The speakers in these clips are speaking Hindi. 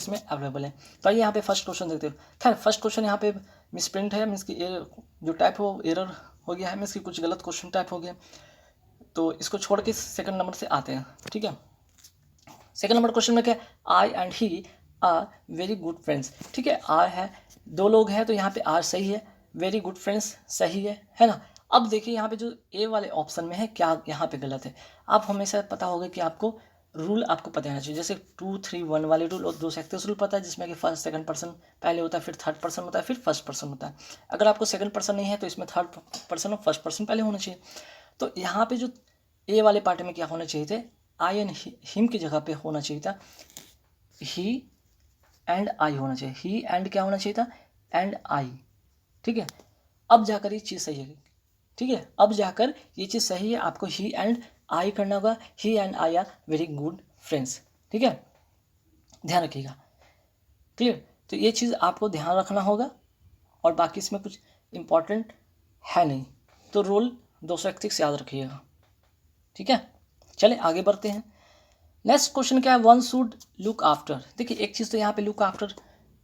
इसमें अवेलेबल है। तो आइए यहाँ पे फर्स्ट क्वेश्चन देखते हो। खैर फर्स्ट क्वेश्चन यहाँ पे मिस प्रिंट है, मीन्स की जो टाइप हो एरर हो गया है, मीन्स की कुछ गलत क्वेश्चन टाइप हो गया। तो इसको छोड़ के सेकंड नंबर से आते हैं, ठीक है। सेकंड नंबर क्वेश्चन में क्या, I and he are very good friends, ठीक है। आर है, दो लोग हैं, तो यहाँ पे आर सही है, वेरी गुड फ्रेंड्स सही है ना। अब देखिए यहाँ पे जो ए वाले ऑप्शन में है क्या यहाँ पे गलत है। आप हमेशा पता होगा कि आपको रूल आपको पता होना चाहिए, जैसे 2 3 1 वाले रूल और 2 सक्सेस रूल पता है, जिसमें कि फर्स्ट सेकंड पर्सन पहले होता है, फिर थर्ड पर्सन होता है, फिर फर्स्ट पर्सन होता है। अगर आपको सेकंड पर्सन नहीं है तो इसमें थर्ड पर्सन और फर्स्ट पर्सन पहले होना चाहिए। तो यहाँ पे जो ए वाले पार्ट में क्या होना चाहिए थे, आई एंड हिम की जगह पे होना चाहिए था ही एंड आई होना चाहिए, ही एंड क्या होना चाहिए था, एंड आई, ठीक है। अब जाकर ये चीज़ सही है, ठीक है। अब जाकर ये चीज़ सही है, आपको ही एंड आई करना होगा, he and I are very good friends, ठीक है, ध्यान रखिएगा, क्लियर। तो ये चीज़ आपको ध्यान रखना होगा, और बाकी इसमें कुछ इंपॉर्टेंट है नहीं, तो रूल 231 याद रखिएगा, ठीक है। चले आगे बढ़ते हैं। नेक्स्ट क्वेश्चन क्या है, वन शुड लुक आफ्टर। देखिए एक चीज़ तो यहाँ पे लुक आफ्टर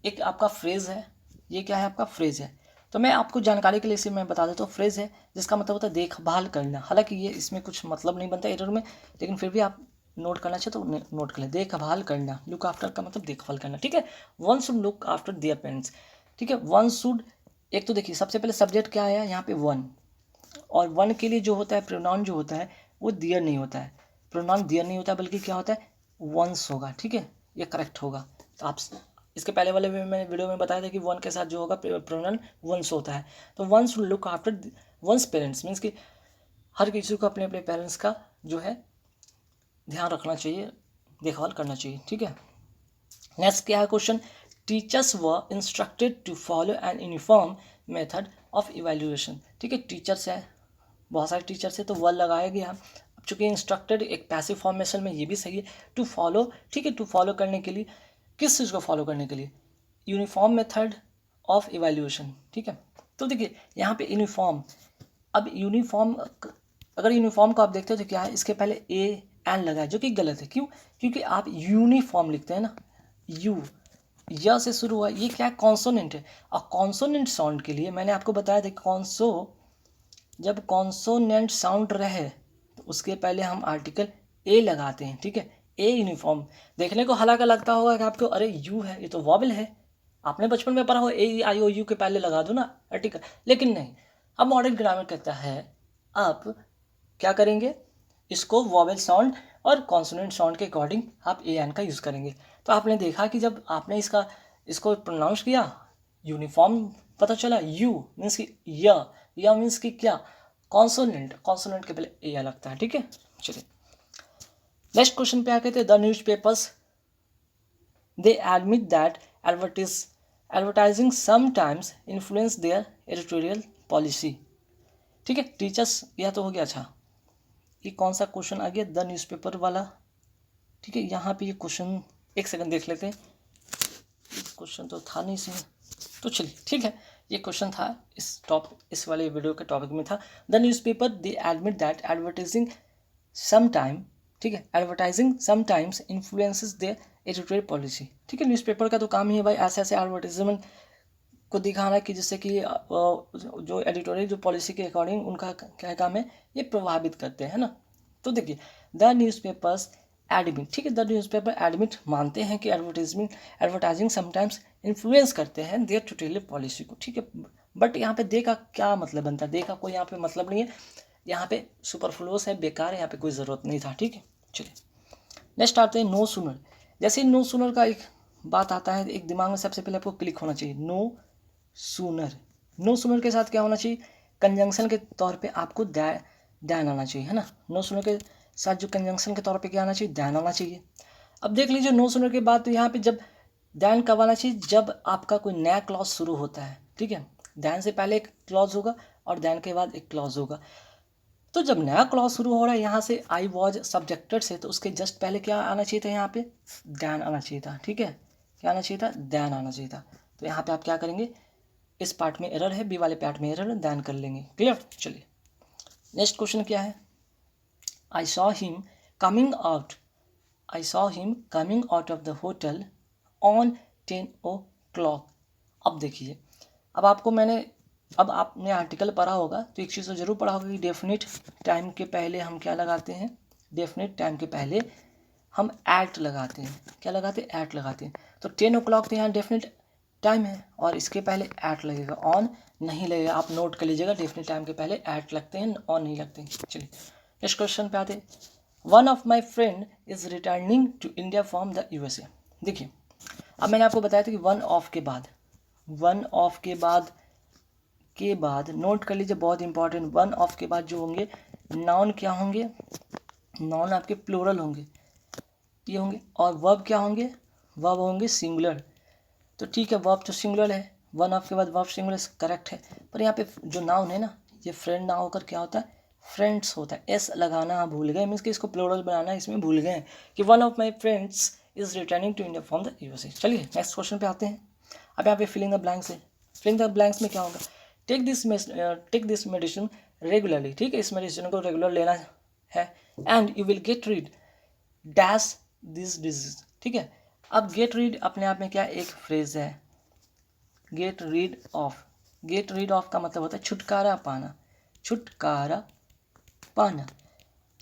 एक आपका फ्रेज है, ये क्या है आपका फ्रेज है। तो मैं आपको जानकारी के लिए इसे मैं बता देता हूँ, फ्रेज है जिसका मतलब होता है देखभाल करना। हालांकि ये इसमें कुछ मतलब नहीं बनता एरर में, लेकिन फिर भी आप नोट करना चाहिए तो नोट कर लें, देखभाल करना, लुक आफ्टर का मतलब देखभाल करना, ठीक है। One should look after their parents, ठीक है। वन शुड, एक तो देखिए सबसे पहले सब्जेक्ट क्या आया यहाँ पे वन, और वन के लिए जो होता है प्रोनाउन जो होता है वो दियर नहीं होता है, प्रोनाउन दियर नहीं होता है, बल्कि क्या होता है वंस होगा, ठीक है, ये करेक्ट होगा। तो आप इसके पहले वाले में मैंने वीडियो में बताया था कि वन के साथ जो होगा प्रोनाउन वंस होता है। तो one's look after one's parents, means कि हर किसी को अपने अपने पेरेंट्स का जो है ध्यान रखना चाहिए, देखभाल करना चाहिए, ठीक है। नेक्स्ट क्या है question, teachers were instructed to follow an uniform method of evaluation, ठीक है। टीचर्स है, बहुत सारे टीचर्स है तो वह लगाया गया। अब चूंकि इंस्ट्रक्टेड एक पैसिव फॉर्मेशन में, ये भी सही है, टू फॉलो, ठीक है। टू फॉलो करने के लिए, किस चीज़ को फॉलो करने के लिए, यूनिफॉर्म मेथड ऑफ इवेल्युएशन, ठीक है। तो देखिए यहाँ पे यूनिफॉर्म, अब यूनिफॉर्म, अगर यूनिफॉर्म को आप देखते हो तो क्या है, इसके पहले ए एन लगा है, जो कि गलत है। क्यों, क्योंकि आप यूनिफॉर्म लिखते हैं ना, यू य से शुरू हुआ, ये क्या है कॉन्सोनेंट है। और कॉन्सोनेंट साउंड के लिए मैंने आपको बताया था कॉन्सो, जब कॉन्सोनेंट साउंड रहे तो उसके पहले हम आर्टिकल ए लगाते हैं, ठीक है। ए यूनिफॉर्म देखने को हालांकि लगता होगा कि आपको अरे यू है, ये तो वॉबल है, आपने बचपन में पढ़ा हो ए आई ओ यू के पहले लगा दो ना आर्टिकल, लेकिन नहीं। अब मॉडर्न ग्रामर कहता है आप क्या करेंगे, इसको वॉबल साउंड और कॉन्सोनेंट साउंड के अकॉर्डिंग आप ए एन का यूज़ करेंगे। तो आपने देखा कि जब आपने इसको प्रोनाउंस किया, यूनिफॉर्म पता चला, यू मीन्स कि या मीन्स कि क्या, कॉन्सोनेंट के पहले ए लगता है, ठीक है। चलिए नेक्स्ट क्वेश्चन पे आ कहते हैं, the newspapers they admit that advertising sometimes influence their editorial policy, ठीक है। टीचर्स यह तो हो गया। अच्छा ये कौन सा क्वेश्चन आ गया, द न्यूज़पेपर वाला, ठीक है। यहाँ पे ये क्वेश्चन एक सेकंड देख लेते हैं, क्वेश्चन तो था नहीं इसमें, तो चलिए ठीक है, ये क्वेश्चन था इस वाले वीडियो के टॉपिक में था। The newspaper they admit that advertising sometime, ठीक है, advertising sometimes influences their editorial policy, ठीक है। न्यूज़पेपर का तो काम ही है भाई ऐसे ऐसे एडवर्टाइजमेंट को दिखाना कि जिससे कि जो एडिटोरियल जो पॉलिसी के अकॉर्डिंग उनका क्या काम है, ये प्रभावित करते हैं ना। तो देखिए द न्यूज़पेपर्स एडमिट, ठीक है, द न्यूज़पेपर एडमिट मानते हैं कि एडवर्टाइजिंग समटाइम्स इन्फ्लुएंस करते हैं देयर एडिटोरियल पॉलिसी को, ठीक है। बट यहाँ पे दे का क्या मतलब बनता है, दे का कोई यहाँ पे मतलब नहीं है, यहाँ पे सुपरफ्लुअस है, बेकार है, यहाँ पे कोई ज़रूरत नहीं था, ठीक है। चलिए नेक्स्ट आते हैं, नो सुनर। जैसे नो सुनर का एक बात आता है, एक दिमाग में सबसे पहले आपको क्लिक होना चाहिए, नो सुनर के साथ क्या होना चाहिए, कंजंक्शन के तौर पे आपको दैन आना चाहिए, है ना। नो सुनर के साथ जो कंजंक्शन के तौर पे क्या आना चाहिए, दैन आना चाहिए। अब देख लीजिए नो सुनर के बाद तो यहाँ पे जब दैन कब आना चाहिए, जब आपका कोई नया क्लॉज शुरू होता है, ठीक है। दैन से पहले एक क्लॉज होगा और दैन के बाद एक क्लॉज होगा। तो जब नया क्लॉज शुरू हो रहा है यहाँ से आई वॉज सब्जेक्टेड से, तो उसके जस्ट पहले क्या आना चाहिए था, यहाँ पे दैन आना चाहिए था, ठीक है। क्या आना चाहिए था, दैन आना चाहिए था। तो यहाँ पे आप क्या करेंगे, इस पार्ट में एरर है, बी वाले पार्ट में एरर है, दैन कर लेंगे, क्लियर। चलिए नेक्स्ट क्वेश्चन क्या है, I saw him coming out of the hotel on 10 o'clock। अब देखिए, अब आपने आर्टिकल पढ़ा होगा तो एक चीज़ तो जरूर पढ़ा होगा कि डेफिनेट टाइम के पहले हम क्या लगाते हैं, डेफिनेट टाइम के पहले हम एट लगाते हैं। क्या लगाते हैं? एट लगाते हैं। तो 10 o'clock तो यहाँ डेफिनेट टाइम है और इसके पहले एट लगेगा, ऑन नहीं लगेगा। आप नोट कर लीजिएगा, डेफिनेट टाइम के पहले एट लगते हैं, ऑन नहीं लगते हैं। चलिए नेक्स्ट क्वेश्चन पे आते हैं। One of my friend is returning to India from the USA। देखिए, अब मैंने आपको बताया था कि वन ऑफ के बाद नोट कर लीजिए, बहुत इंपॉर्टेंट। वन ऑफ के बाद जो होंगे नाउन क्या होंगे? नाउन आपके प्लूरल होंगे, ये होंगे। और वर्ब क्या होंगे? वर्ब होंगे सिंगुलर। तो ठीक है, वर्ब तो सिंगुलर है, वन ऑफ के बाद वर्ब सिंगुलर करेक्ट है। पर यहाँ पे जो नाउन है ना, ये फ्रेंड ना होकर क्या होता है? फ्रेंड्स होता है। एस लगाना भूल गए, मीन्स कि इसको प्लूरल बनाना इसमें भूल गए कि one of my friends is returning to India from the USA। चलिए नेक्स्ट क्वेश्चन पे आते हैं। अब यहाँ पे फिलिंग द ब्लैंक्स है। फिलिंग द ब्लैंक्स में क्या होगा? Take this medicine regularly. ठीक है, इस मेडिसिन को रेगुलर लेना है। And you will get rid dash this disease. ठीक है, अब गेट रीड अपने आप में क्या एक फ्रेज है। गेट रीड ऑफ का मतलब होता है छुटकारा पाना, छुटकारा पाना।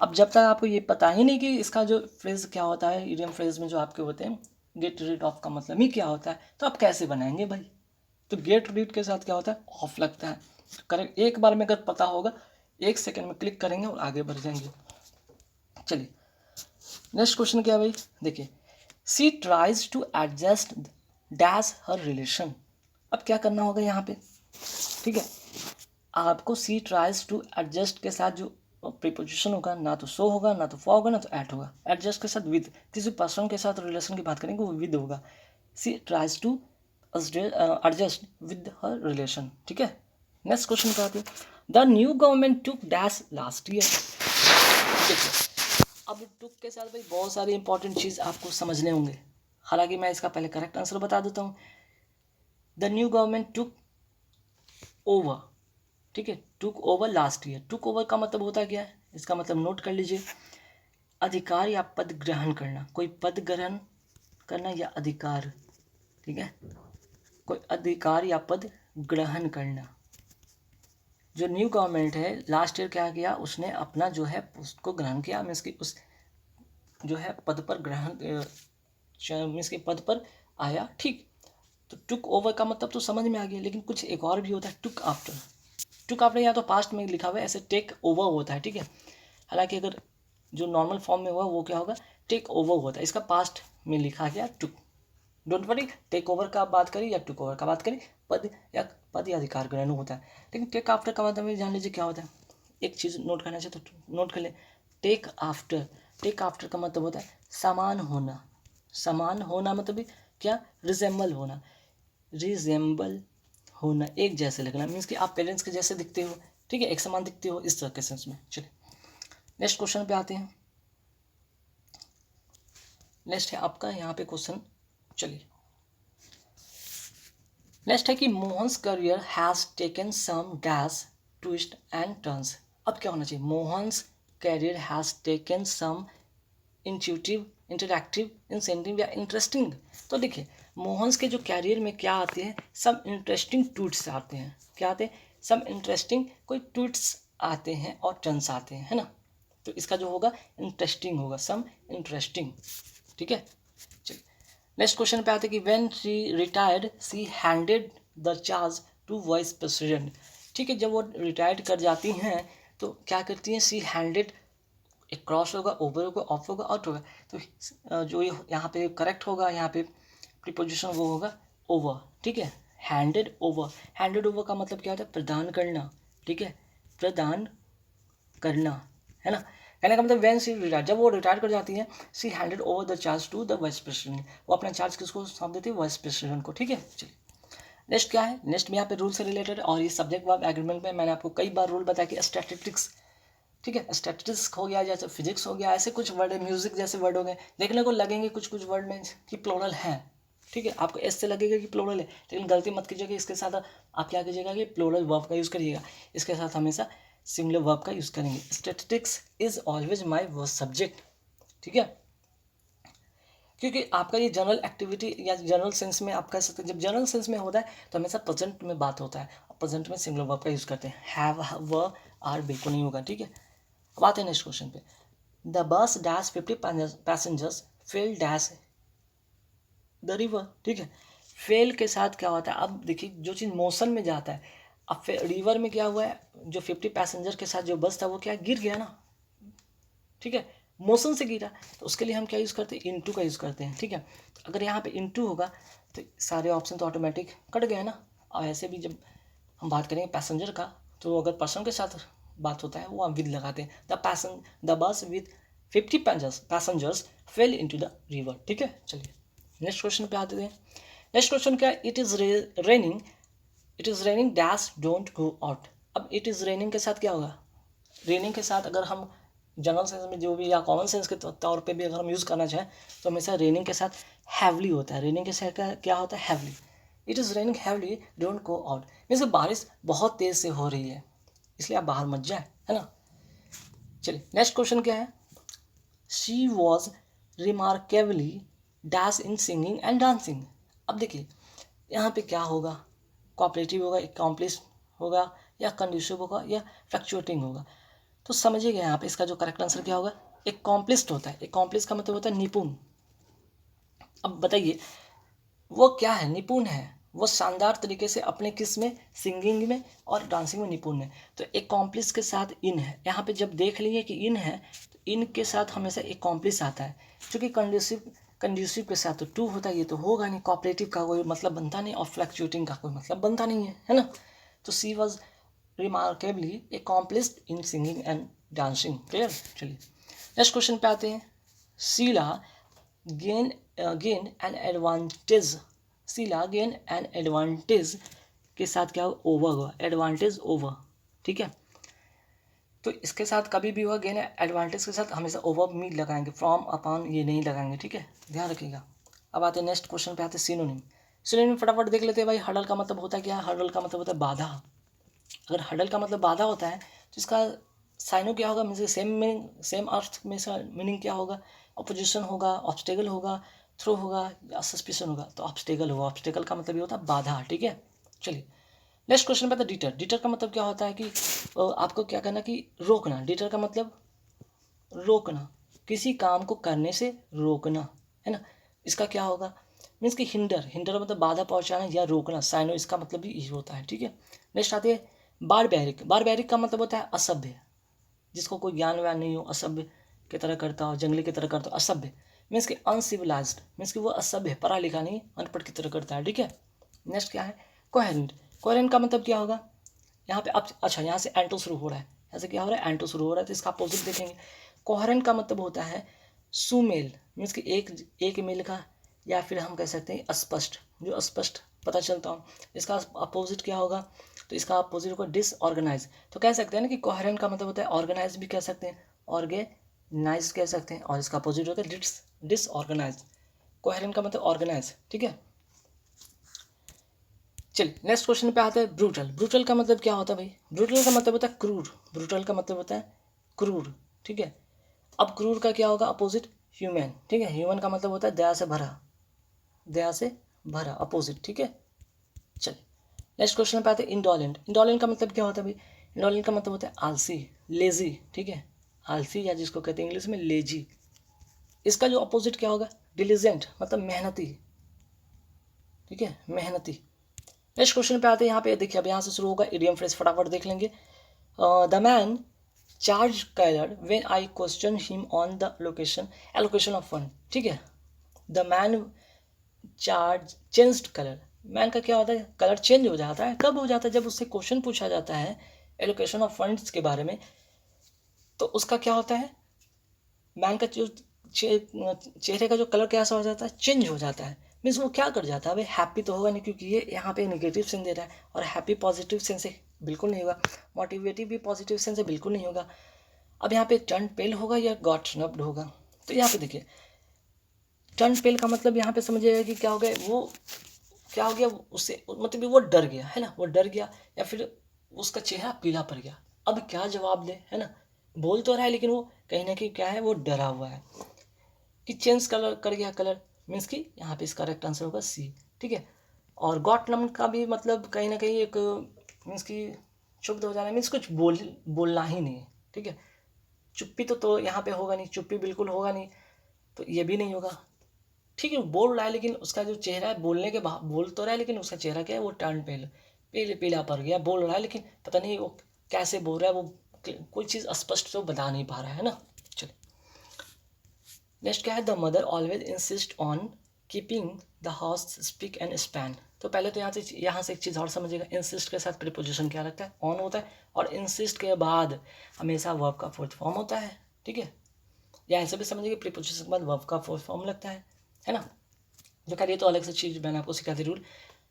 अब जब तक आपको ये पता ही नहीं कि इसका जो फ्रेज क्या होता है, इडियम फ्रेज में जो आपके होते हैं गेट रीड ऑफ का मतलब ही क्या होता है, तो आप कैसे बनाएंगे भाई? तो गेट रीड के साथ क्या होता है? ऑफ लगता है। करेक्ट, एक बार में अगर पता होगा 1 सेकेंड में क्लिक करेंगे और आगे बढ़ जाएंगे। चलिए नेक्स्ट क्वेश्चन क्या भाई? देखिए, she tries to adjust dash her relation. अब क्या करना होगा यहाँ पे? ठीक है, आपको सी ट्राइज टू एडजस्ट के साथ जो प्रीपोजिशन होगा, ना तो सो होगा, ना तो फॉर होगा, ना तो एट होगा। एडजस्ट के साथ विद, किसी पर्सन के साथ रिलेशन की बात करेंगे वो विद होगा। She tries to adjust with her relation. ठीक है, नेक्स्ट क्वेश्चन क्या आती है? The new government took dash last year. देखिए, अब टुक के साथ भाई बहुत सारी इंपॉर्टेंट चीज़ आपको समझने होंगे। हालांकि मैं इसका पहले करेक्ट आंसर बता देता हूँ। The new government took over. ठीक है, took over last year. Took over का मतलब होता क्या है? इसका मतलब नोट कर लीजिए, अधिकार या पद ग्रहण करना। कोई पद ग्रहण करना या अधिकार। ठीक है, कोई अधिकार या पद ग्रहण करना। जो न्यू गवर्नमेंट है लास्ट ईयर क्या किया, उसने अपना जो है उसको ग्रहण किया, मीन्स की उस जो है पद पर ग्रहण, मीन्स के पद पर आया। ठीक, तो टुक ओवर का मतलब तो समझ में आ गया, लेकिन कुछ एक और भी होता है टुक आफ्टर। टुक आफ्टर या तो पास्ट में लिखा हुआ है, ऐसे टेक ओवर होता है। ठीक है, हालांकि अगर जो नॉर्मल फॉर्म में हुआ वो क्या होगा? टेक ओवर होता है। इसका पास्ट में लिखा गया टुक। डोंट वरी, टेक ओवर का बात करें या टुक ओवर का बात करें, पद या अधिकार ग्रहण होता है। लेकिन टेक आफ्टर का मतलब जान लीजिए क्या होता है। एक चीज़ नोट करना चाहिए तो नोट कर ले, टेक आफ्टर का मतलब होता है समान होना। समान होना मतलब क्या? रिजेंबल होना, एक जैसे लगना, मीन्स कि आप पेरेंट्स के जैसे दिखते हो। ठीक है, एक समान दिखते हो, इस तरह के सेंस में। चलिए नेक्स्ट क्वेश्चन पे आते हैं। नेक्स्ट है आपका यहाँ पे क्वेश्चन। चलिए नेक्स्ट है कि Mohan's career has taken some dash twist and turns. अब क्या होना चाहिए? Mohan's career has taken some intuitive, interactive, incentive या इंटरेस्टिंग। तो देखिए, मोहन्स के जो कैरियर में क्या आते हैं? सम इंटरेस्टिंग ट्वीट्स आते हैं। क्या आते हैं? सम इंटरेस्टिंग कोई ट्वीट्स आते हैं और टर्न्स आते हैं, है ना? तो इसका जो होगा इंटरेस्टिंग होगा, सम इंटरेस्टिंग। ठीक है, चलिए नेक्स्ट क्वेश्चन पे आते हैं कि when she retired she handed the charge to vice president. ठीक है, जब वो रिटायर्ड कर जाती हैं तो क्या करती हैं? सी हैंडेड, एक क्रॉस होगा, ओवर होगा, ऑफ होगा, आउट होगा। तो जो यहाँ पे करेक्ट होगा, यहाँ पे प्रीपोजिशन वो होगा ओवर। ठीक है, हैंडेड ओवर का मतलब क्या होता है? प्रदान करना। ठीक है, प्रदान करना, है ना? कहने का मतलब व्हेन सी रिटायर, जब वो रिटायर कर जाती है, she handed over the charge to the vice president. वो अपना चार्ज किसको सौंप देती है? वाइस प्रेसिडेंट को। ठीक है, चलिए नेक्स्ट क्या है? नेक्स्ट में यहाँ पे रूल से रिलेटेड, और ये सब्जेक्ट वर्ब एग्रीमेंट में मैंने आपको कई बार रूल बताया कि स्टैटिस्टिक्स। ठीक है, स्टैटिस्टिक्स हो गया, जैसे फिजिक्स हो गया, ऐसे कुछ वर्ड है, म्यूजिक जैसे वर्ड हो गए, देखने को लगेंगे कुछ कुछ वर्ड में कि प्लूरल है। ठीक है, आपको एस से लगेगा कि प्लूरल है, लेकिन गलती मत कीजिएगा, इसके साथ आप क्या कीजिएगा कि प्लूरल वर्ब का यूज़ करिएगा, इसके साथ हमेशा सिंगुलर वर्ब का यूज़ करेंगे। Statistics is always my worst subject. ठीक है, क्योंकि आपका ये जनरल एक्टिविटी या जनरल सेंस में आप कह सकते हैं, जब जनरल सेंस में होता है तो हमेशा प्रेजेंट में बात होता है, और प्रेजेंट में सिंगुलर वर्ब का यूज़ करते हैं, हैव व आर बिल्कुल नहीं होगा, ठीक है। अब आते हैं नेक्स्ट क्वेश्चन पे। The bus dash 50 passengers fail dash the river, ठीक है। फेल के साथ क्या होता है, अब देखिए जो चीज़ मोशन में जाता है, अब रिवर में क्या हुआ है, जो 50 पैसेंजर के साथ जो बस था वो क्या गिर गया ना, ठीक है, मोशन से गिरा, तो उसके लिए हम क्या यूज़ करते हैं, इनटू का यूज़ करते हैं, ठीक है। अगर यहाँ पे इनटू होगा तो सारे ऑप्शन तो ऑटोमेटिक कट गए ना। और ऐसे भी जब हम बात करेंगे पैसेंजर का, तो अगर पर्सन के साथ बात होता है वो हम विद लगाते हैं, the bus with 50 passengers fail into the river, ठीक है। चलिए नेक्स्ट क्वेश्चन पे आते हैं। नेक्स्ट क्वेश्चन क्या है, it is raining dash don't go out. अब इट इज़ रेनिंग के साथ क्या होगा, रेनिंग के साथ अगर हम जनरल सेंस में जो भी या कॉमन सेंस के तौर पे भी अगर हम यूज़ करना चाहें तो हमेशा रेनिंग के साथ हैवली होता है। रेनिंग के साथ क्या होता है, heavily. It is raining heavily don't go out, means बारिश बहुत तेज़ से हो रही है इसलिए आप बाहर मत जाए, है ना। चलिए नेक्स्ट क्वेश्चन क्या है, she was remarkably dash in singing and dancing. अब देखिए यहाँ पे क्या होगा, कोऑपरेटिव होगा, एकम्प्लिश होगा, या कंड्यूसिव होगा, या फ्लक्चुएटिंग होगा। तो समझिएगा यहाँ पे इसका जो करेक्ट आंसर क्या होगा, एकम्प्लिश्ड होता है। एकम्प्लिश का मतलब होता है निपुण। अब बताइए वो क्या है, निपुण है, वो शानदार तरीके से अपने किस में, सिंगिंग में और डांसिंग में निपुण है। तो एकम्प्लिश के साथ इन है, यहाँ पे जब देख लिए कि इन है तो इन के साथ हमेशा एकम्प्लिश आता है, क्योंकि कंड्यूसिव के साथ तो टू होता है, ये तो होगा नहीं, कोऑपरेटिव का कोई मतलब बनता नहीं और फ्लक्चुएटिंग का कोई मतलब बनता नहीं है ना। तो she was remarkably accomplished in singing and dancing, clear. चलिए नेक्स्ट क्वेश्चन पे आते हैं। Sheela gain an advantage, Sheela gain an advantage के साथ क्या होगा, ओवर होगा, एडवांटेज ओवर, ठीक है। तो इसके साथ कभी भी होगा गेन एडवांटेज के साथ हमेशा ओवर मी लगाएंगे, फ्रॉम अपॉन ये नहीं लगाएंगे, ठीक है, ध्यान रखिएगा। अब आते हैं नेक्स्ट क्वेश्चन पे आते हैं सिनोनिम। सिनोनिम फटाफट देख लेते हैं भाई। हडल का मतलब होता है क्या, हडल का मतलब होता है बाधा। अगर हडल का मतलब बाधा होता है तो इसका साइनो क्या होगा, मीन्स सेम मीनिंग, सेम अर्थ में मीनिंग क्या होगा, अपोजिशन होगा, ऑब्स्टेकल होगा, थ्रो होगा, या सस्पिशन होगा। तो ऑब्स्टेकल होगा, ऑब्स्टेकल का मतलब ये होता है बाधा, ठीक है। चलिए नेक्स्ट क्वेश्चन पे आता है डिटर। डिटर का मतलब क्या होता है कि आपको क्या करना कि रोकना। डिटर का मतलब रोकना, किसी काम को करने से रोकना, है ना। इसका क्या होगा, मीन्स कि हिंडर, हिंडर मतलब बाधा पहुंचाना या रोकना, साइनो इसका मतलब भी यही होता है, ठीक है। नेक्स्ट आते हैं बारबैरिक। बारबैरिक का मतलब होता है असभ्य, जिसको कोई ज्ञान व्यान नहीं हो, असभ्य की तरह करता हो, जंगली की तरह करता हो, असभ्य मीन्स कि अनसिविलाइज्ड, मीन्स कि वो असभ्य, पढ़ा लिखा नहीं, अनपढ़ की तरह करता है, ठीक है। नेक्स्ट क्या है, कोहेरेंट। कोहेरेंट का मतलब क्या होगा, यहाँ पे अब अच्छा यहाँ से एंटो शुरू हो रहा है, यहाँ से क्या हो रहा है, एंटो शुरू हो रहा है, तो इसका अपोजिट देखेंगे। कोहेरेंट का मतलब होता है सुमेल, मीन्स कि एक मेल का, या फिर हम कह सकते हैं स्पष्ट, जो अस्पष्ट पता चलता हो। इसका अपोजिट क्या होगा, तो इसका अपोजिट होगा डिसऑर्गेनाइज। तो कह सकते हैं ना कि कोहेरेंट का मतलब होता है ऑर्गेनाइज भी कह सकते हैं, ऑर्गेनाइज कह सकते हैं, और इसका अपोजिट होगा डिसऑर्गेनाइज। कोहेरेंट का मतलब ऑर्गेनाइज, ठीक है। चलिए नेक्स्ट क्वेश्चन पे आते हैं ब्रूटल। ब्रूटल का मतलब क्या होता है भाई, ब्रूटल का मतलब होता है क्रूर। ब्रूटल का मतलब होता है क्रूर, ठीक है। अब क्रूर का क्या होगा अपोजिट, ह्यूमन, ठीक है। ह्यूमन का मतलब होता है दया से भरा, दया से भरा, अपोजिट, ठीक है। चलिए नेक्स्ट क्वेश्चन पे आते हैं इंडोलेंट। इंडोलेंट का मतलब क्या होता है भाई, इंडोलेंट का मतलब होता है आलसी, लेजी, ठीक है, आलसी, या जिसको कहते हैं इंग्लिश में लेजी। इसका जो अपोजिट क्या होगा, डिलीजेंट, मतलब मेहनती, ठीक है, मेहनती। नेक्स्ट क्वेश्चन पे आते हैं, यहाँ पे देखिए अब यहाँ से शुरू होगा इडियम फ्रेज, फटाफट देख लेंगे। The man charge colour when I question him on the location allocation of fund, ठीक है। The man charge changed colour, man का क्या होता है, कलर चेंज हो जाता है, कब हो जाता है, जब उससे क्वेश्चन पूछा जाता है एलोकेशन ऑफ फंड्स के बारे में, तो उसका क्या होता है, मैन का जो चेहरे का जो कलर कैसा हो जाता है, चेंज हो जाता है। मीन्स वो क्या कर जाता है भाई, हैप्पी तो होगा नहीं, क्योंकि ये यहाँ पे नेगेटिव सेंस दे रहा है, और हैप्पी पॉजिटिव सेंस से बिल्कुल नहीं होगा, मोटिवेटिव भी पॉजिटिव सेंस से बिल्कुल नहीं होगा। अब यहाँ पे टर्न पेल होगा या गॉट स्नब्ड होगा। तो यहाँ पे देखिए टर्न पेल का मतलब यहाँ पे समझिएगा कि क्या हो गया, वो क्या हो गया, उससे मतलब वो डर गया, है ना, वो डर गया, या फिर उसका चेहरा पीला पड़ गया। अब क्या जवाब दे, है ना, बोल तो रहा है लेकिन वो कहीं ना कहीं क्या है, वो डरा हुआ है कि चेंज कलर कर गया कलर। मीन्स कि यहाँ पे इसका करेक्ट आंसर होगा सी, ठीक है। और गॉट नम का भी मतलब कहीं ना कहीं एक मीन्स कि चुप हो जाना, मीन्स कुछ बोलना ही नहीं है, ठीक है। चुप्पी तो यहाँ पे होगा नहीं, चुप्पी बिल्कुल होगा नहीं, तो ये भी नहीं होगा, ठीक है। बोल रहा है लेकिन उसका जो चेहरा है, बोलने के बाद बोल तो रहा है लेकिन उसका चेहरा क्या है, वो टर्न पीला पड़ गया, बोल रहा है लेकिन पता नहीं वो कैसे बोल रहा है, वो कोई चीज़ स्पष्ट तो बता नहीं पा रहा है ना। चलिए नेक्स्ट क्या है, the mother always insist on keeping the house speak and span. तो पहले तो यहाँ से एक चीज़ और समझिएगा, इंसिस्ट के साथ प्रीपोजिशन क्या लगता है, ऑन होता है, और इंसिस्ट के बाद हमेशा वर्ब का फोर्थ फॉर्म होता है, ठीक है। या ऐसे भी समझिए प्रीपोजिशन के बाद वर्ब का फोर्थ फॉर्म लगता है ना। जो करिए तो अलग से चीज़ मैंने आपको सिखा दी रूल।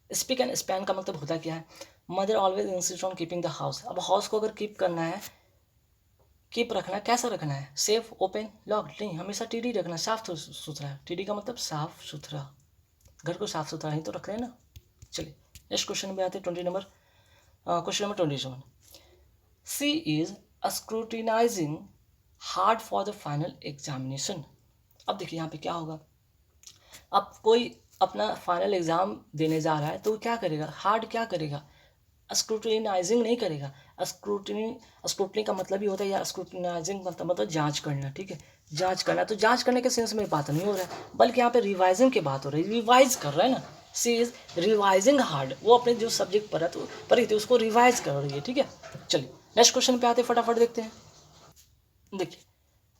स्पीक एंड स्पैन का मतलब होता क्या है, mother always insist on keeping the house. अब हाउस को अगर कीप करना है, कीप रखना है, कैसा रखना है, सेफ, ओपन, लॉक नहीं, हमेशा टीडी रखना, साफ सुथरा है। टीडी का मतलब साफ सुथरा, घर को साफ सुथरा ही तो रख रहे हैं ना। चलिए नेक्स्ट क्वेश्चन में आते हैं 20 number, question number 27। She is scrutinising hard for the final examination. अब देखिए यहाँ पे क्या होगा, अब कोई अपना फाइनल एग्जाम देने जा रहा है तो क्या करेगा, हार्ड क्या करेगा, स्क्रूटिनाइजिंग नहीं करेगा। स्क्रूटनी का मतलब ही होता है, या स्क्रूटिनाइजिंग मतलब जांच करना, ठीक है। जांच करना, तो जांच करने के सेंस में बात नहीं हो रहा है, बल्कि यहाँ पे रिवाइजिंग की बात हो रही है, रिवाइज कर रहा है ना। सी इज रिवाइजिंग हार्ड, वो अपने जो सब्जेक्ट पढ़ी थी उसको रिवाइज कर रही है, ठीक है। चलिए नेक्स्ट क्वेश्चन पे आते फटाफट देखते हैं। देखिए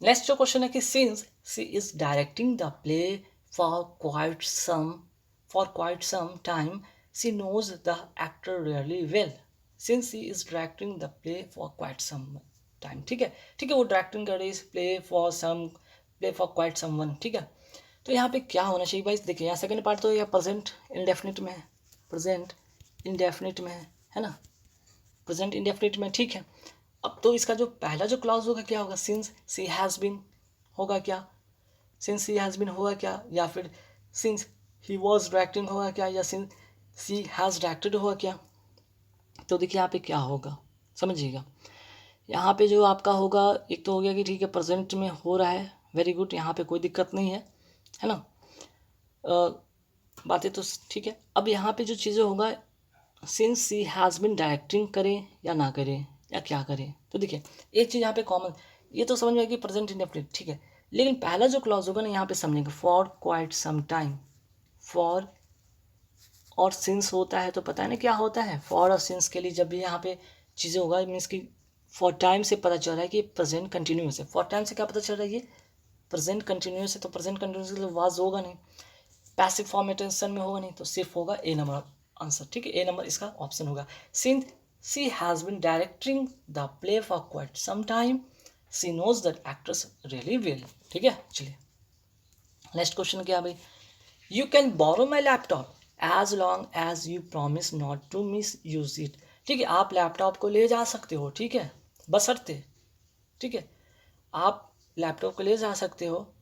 नेक्स्ट जो क्वेश्चन है कि since she is directing the play for quite some time she knows the actor really well. Since she is directing the play for quite some time, ठीक है, ठीक है। वो डायरेक्टिंग कर रही है play for quite some one, ठीक है। तो यहाँ पे क्या होना चाहिए भाई, देखिए यहाँ सेकंड पार्ट तो या प्रेजेंट इंडेफिनिट में है, प्रेजेंट इंडेफिनिट में है ना, प्रेजेंट इंडेफिनिट में, ठीक है। अब तो इसका जो पहला जो क्लॉज होगा क्या होगा, सिंस सी हैज़ बीन होगा क्या, सिंस सी हैज़ बीन होगा क्या, या फिर सिंस ही वॉज डायरेक्टिंग होगा क्या, या सिंस सी हैज़ डायरेक्टेड होगा क्या। तो देखिए यहाँ पे क्या होगा समझिएगा, यहाँ पे जो आपका होगा, एक तो हो गया कि ठीक है प्रेजेंट में हो रहा है, वेरी गुड, यहाँ पे कोई दिक्कत नहीं है ना। बातें तो ठीक है। अब यहाँ पे जो चीज़ें होगा, since she has been directing करें या ना करें या क्या करें, तो देखिए एक चीज़ यहाँ पे कॉमन, ये तो समझ में आएगी प्रेजेंट इंडेफिनिट, ठीक है। लेकिन पहला जो क्लॉज होगा ना यहाँ पे समझेंगे, for quite some time, for और सिंस होता है तो पता है ना क्या होता है, फॉर और सिंस के लिए जब भी यहाँ पे चीज़ें होगा, मीन्स कि फॉर टाइम से पता चल रहा है कि प्रेजेंट कंटिन्यूस है। फॉर टाइम से क्या पता चल रहा है, ये प्रेजेंट कंटिन्यूस है, तो प्रेजेंट कंटिन्यूस के लिए वाज होगा नहीं, पैसिव फॉर्मेटेशन में होगा नहीं, तो सिर्फ होगा ए नंबर आंसर, ठीक है। ए नंबर इसका ऑप्शन होगा। Since she has been directing the play for quite some time she knows that actress really well, ठीक है। चलिए नेक्स्ट क्वेश्चन क्या भाई, you can borrow my laptop as long as you promise not to misuse it, ठीक है। आप लैपटॉप को ले जा सकते हो, ठीक है, बशर्ते, ठीक है, आप लैपटॉप को ले जा सकते हो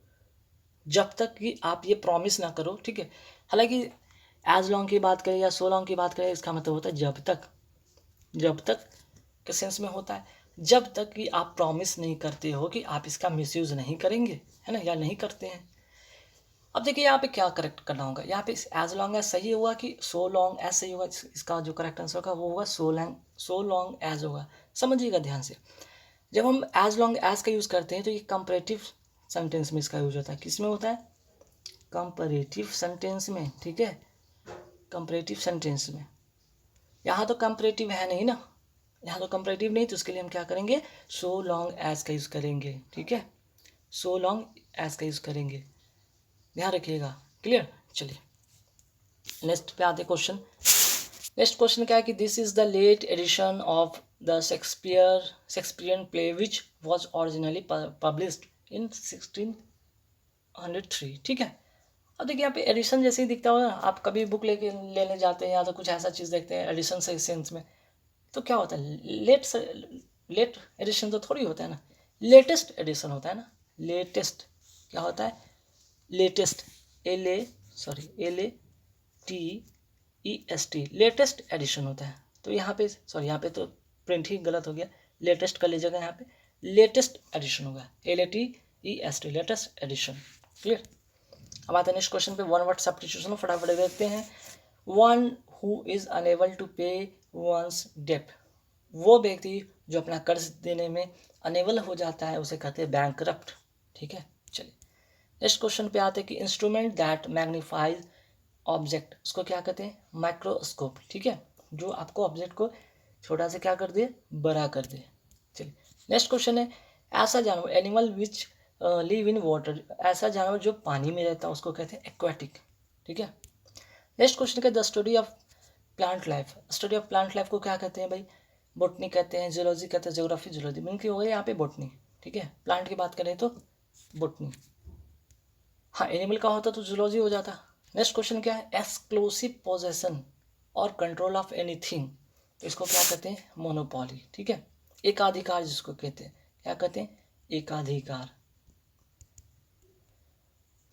जब तक कि आप ये प्रॉमिस ना करो, ठीक है। हालांकि एज लॉन्ग की बात करें या सो लॉन्ग की बात करें, इसका मतलब होता है जब तक के सेंस में होता है, जब तक कि आप प्रॉमिस नहीं करते हो कि आप इसका मिसयूज़ नहीं करेंगे, है ना, या नहीं करते हैं। अब देखिए यहाँ पे क्या करेक्ट करना होगा, यहाँ पे एज लॉन्ग एज सही होगा कि सो लॉन्ग एज सही होगा, इसका जो करेक्ट आंसर होगा वो होगा सो लॉन्ग एज होगा। समझिएगा ध्यान से, जब हम एज लॉन्ग एज का यूज़ करते हैं तो ये कंपैरेटिव सेंटेंस में इसका यूज होता है, किस में होता है, कंपैरेटिव सेंटेंस में, ठीक है, कंपैरेटिव सेंटेंस में। यहाँ तो कंपैरेटिव है नहीं ना, यहाँ तो कंपैरेटिव नहीं, तो उसके लिए हम क्या करेंगे, सो लॉन्ग एज का यूज़ करेंगे, ठीक है, सो लॉन्ग एज का यूज़ करेंगे, ध्यान रखिएगा, क्लियर। चलिए नेक्स्ट पे आते क्वेश्चन। नेक्स्ट क्वेश्चन क्या है कि this is the late edition of the Shakespearean play which was originally published in 1603, ठीक है। अब देखिए यहाँ पे एडिशन जैसे ही दिखता होगा, आप कभी बुक लेने जाते हैं या तो कुछ ऐसा चीज़ देखते हैं एडिशन से सेंस में, तो क्या होता है, लेट एडिशन तो थोड़ी होता है ना, लेटेस्ट एडिशन होता है ना, लेटेस्ट क्या होता है, लेटेस्ट, LATEST, लेटेस्ट एडिशन होता है। तो यहाँ पे यहाँ पे तो प्रिंट ही गलत हो गया, लेटेस्ट कर लीजिएगा, यहाँ पे लेटेस्ट एडिशन होगा, LATEST, लेटेस्ट एडिशन, क्लियर। अब आते हैं नेक्स्ट क्वेश्चन पे, वन वर्ड सब्स्टिट्यूशन फटाफट देखते हैं। One who is unable to pay one's debt, वो व्यक्ति जो अपना कर्ज देने में अनेबल हो जाता है उसे कहते हैं बैंकरप्ट। ठीक है, चलिए नेक्स्ट क्वेश्चन पे आते हैं कि इंस्ट्रूमेंट दैट मैग्नीफाइज ऑब्जेक्ट, उसको क्या कहते हैं, माइक्रोस्कोप। ठीक है, जो आपको ऑब्जेक्ट को छोटा से क्या कर दे, बड़ा कर दे। चलिए नेक्स्ट क्वेश्चन है, ऐसा जानवर animal which live in water, ऐसा जानवर जो पानी में रहता है उसको कहते हैं एक्वाटिक। ठीक है, नेक्स्ट क्वेश्चन है the study of plant life, study of plant life को क्या कहते हैं भाई, बोटनी कहते हैं, जियोलॉजी कहते हैं, ज्योग्राफी जियोलॉजी, मीन की हो गई यहाँ पे बोटनी। ठीक है, प्लांट की बात करें तो बोटनी, हाँ एनिमल का होता तो जूलॉजी हो जाता। नेक्स्ट क्वेश्चन क्या है, एक्सक्लूसिव पोजेशन और कंट्रोल ऑफ एनीथिंग, तो इसको क्या कहते हैं, मोनोपोली। ठीक है, एकाधिकार जिसको कहते हैं, क्या कहते हैं, एकाधिकार।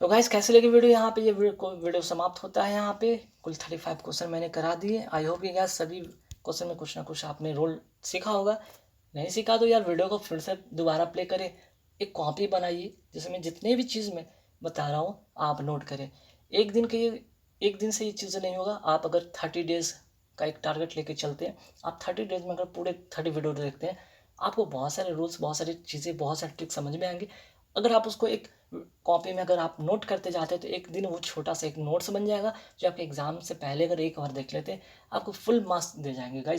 तो गाइस कैसे लगी वीडियो, यहाँ पे ये वीडियो समाप्त होता है। यहाँ पे कुल 35 क्वेश्चन मैंने करा दिए। आई होप कि गाइस सभी क्वेश्चन में कुछ ना कुछ आपने रोल सीखा होगा। नहीं सीखा तो यार वीडियो को फिर से दोबारा प्ले करें, एक कॉपी बनाइए जिसमें जितने भी चीज़ मैं बता रहा हूँ आप नोट करें। एक दिन से ये चीज़ें नहीं होगा। आप अगर 30 डेज़ का एक टारगेट लेके चलते हैं, आप 30 डेज में अगर पूरे 30 वीडियो देखते हैं, आपको बहुत सारे रूल्स, बहुत सारी चीज़ें, बहुत सारे ट्रिक्स समझ में आएंगे। अगर आप उसको एक कॉपी में अगर आप नोट करते जाते हैं तो एक दिन वो छोटा सा एक नोट्स बन जाएगा, जो आपके एग्जाम से पहले अगर एक बार देख लेते हैं आपको फुल मार्क्स दे जाएंगे गाइस।